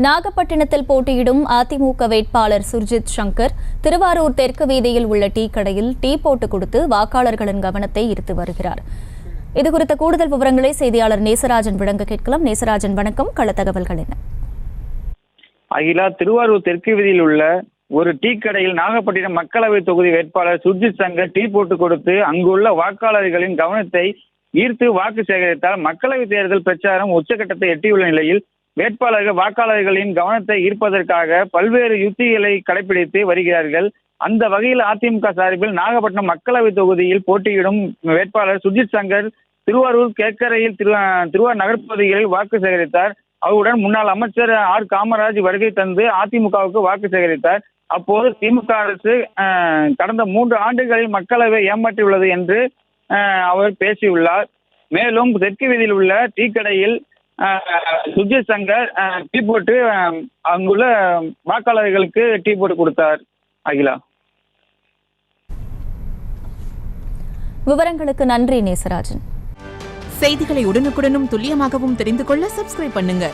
நாகப்பட்டினத்தில் போட்டியிடும் அதிமுக வேட்பாளர் சுர்ஜித் சங்கர் திருவாரூர் தெற்கு வீதியில் உள்ள டீ கடையில் டீ போட்டு கொடுத்து வாக்காளர்களின் கவனத்தை ஈர்த்து வருகிறார். இதுகுறித்த கூடுதல் விவரங்களை செய்தியாளர் நேசராஜன் வழங்க கேட்கலாம். நேசராஜன், வணக்கம். கள தகவல்கள் என்ன? அகிலா, திருவாரூர் தெற்கு வீதியில் உள்ள ஒரு டீ கடையில் நாகப்பட்டினம் மக்களவை தொகுதி வேட்பாளர் சுர்ஜித் சங்கர் டீ போட்டு கொடுத்து அங்குள்ள வாக்காளர்களின் கவனத்தை ஈர்த்து வாக்கு சேகரித்தார். மக்களவை தேர்தல் பிரச்சாரம் உச்சகட்டத்தை எட்டியுள்ள நிலையில் வேட்பாளர்கள் வாக்காளர்களின் கவனத்தை ஈர்ப்பதற்காக பல்வேறு யுக்திகளை கடைபிடித்து வருகிறார்கள். அந்த வகையில் அதிமுக சார்பில் நாகப்பட்டினம் மக்களவை தொகுதியில் போட்டியிடும் வேட்பாளர் சுர்ஜித் சங்கர் திருவாரூர் கேக்கரையில் திருவாரூர் நகர்ப்பகுதிகளில் வாக்கு சேகரித்தார். அவருடன் முன்னாள் அமைச்சர் ஆர் காமராஜ் வருகை தந்து அதிமுகவுக்கு வாக்கு சேகரித்தார். அப்போது திமுக அரசு கடந்த 3 ஆண்டுகளில் மக்களவை ஏமாற்றியுள்ளது என்று அவர் பேசியுள்ளார். மேலும் தெற்கு வீதியில் உள்ள டீ கடையில் சுர்ஜித் சங்கர் டீ போட்டு அங்குள்ள வாக்காளர்களுக்கு டீ போட்டு கொடுத்தார். அகிலா, விவரங்களுக்கு நன்றி நேசராஜன். செய்திகளை உடனுக்குடனும் துல்லியமாகவும் தெரிந்து கொள்ள சப்ஸ்கிரைப் பண்ணுங்க.